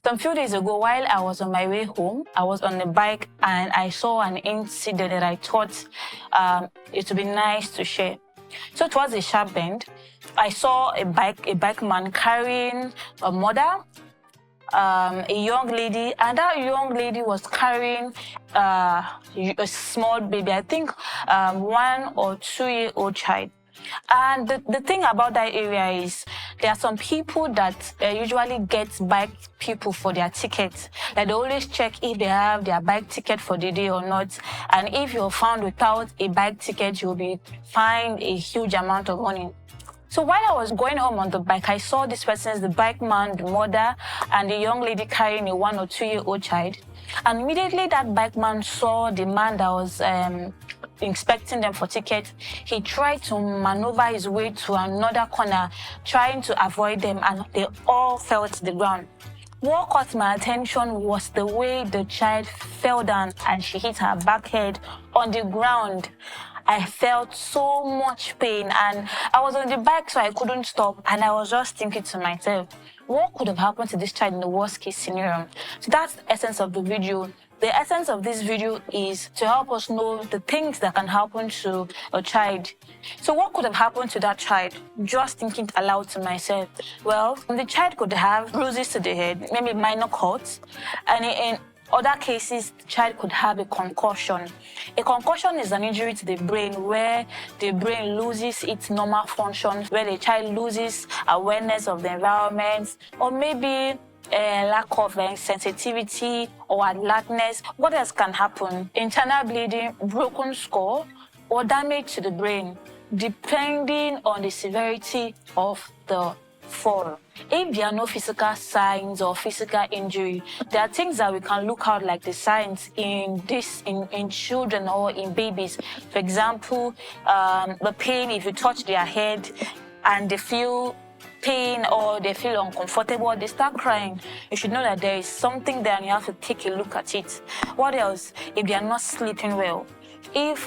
Some few days ago, while I was on my way home, I was on the bike and I saw an incident that I thought it would be nice to share. So towards a sharp bend, I saw a bike man carrying a mother, a young lady, and that young lady was carrying a small baby, I think 1 or 2 year old child. And the thing about that area is there are some people that usually get bike people for their tickets. Like they always check if they have their bike ticket for the day or not. And if you're found without a bike ticket, you'll be fined a huge amount of money. So while I was going home on the bike, I saw this person, the bike man, the mother, and the young lady carrying a 1 or 2 year old child. And immediately that bike man saw the man that was inspecting them for tickets. He tried to maneuver his way to another corner, trying to avoid them, and they all fell to the ground. What caught my attention was the way the child fell down and she hit her back head on the ground. I felt so much pain and I was on the bike so I couldn't stop, and I was just thinking to myself, what could have happened to this child in the worst case scenario? So that's the essence of the video. The essence of this video is to help us know the things that can happen to a child. So what could have happened to that child? Just thinking aloud to myself. Well, the child could have bruises to the head, maybe minor cuts, and in other cases, the child could have a concussion. A concussion is an injury to the brain where the brain loses its normal functions, where the child loses awareness of the environment, or maybe a lack of sensitivity or alertness. What else can happen? Internal bleeding, broken skull, or damage to the brain, depending on the severity of the fall. If there are no physical signs or physical injury, there are things that we can look out like the signs in children or in babies. For example, the pain if you touch their head and they feel pain or they feel uncomfortable, they start crying, you should know that there is something there and you have to take a look at it. What else? If they are not sleeping well, if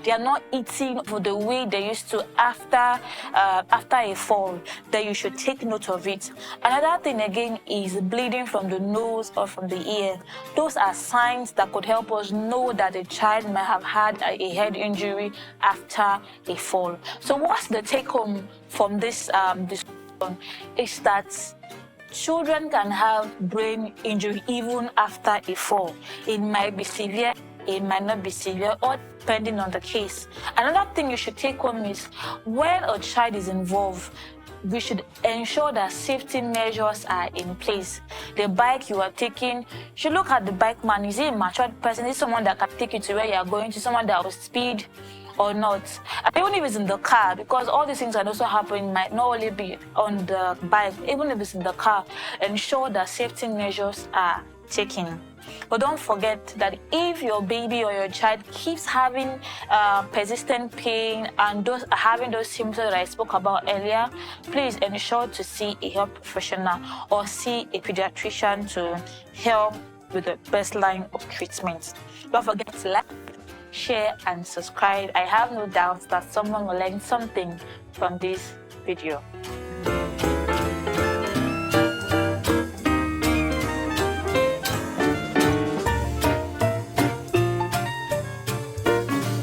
they are not eating for the way they used to after a fall, then you should take note of it. Another thing again is bleeding from the nose or from the ear. Those are signs that could help us know that the child might have had a head injury after a fall. So what's the take home from this discussion is that children can have brain injury even after a fall. It might be severe, it might not be severe, or depending on the case. Another thing you should take home is when a child is involved, we should ensure that safety measures are in place. The bike you are taking, you should look at the bike man. Is he a matured person? Is he someone that can take you to where you are going to, someone that will speed or not? And even if it's in the car, because all these things that also happen might not only be on the bike, even if it's in the car, ensure that safety measures are taken. But don't forget that if your baby or your child keeps having persistent pain and having those symptoms that I spoke about earlier, please ensure to see a health professional or see a pediatrician to help with the best line of treatment. Don't forget to like, share, and subscribe. I have no doubt that someone will learn something from this video.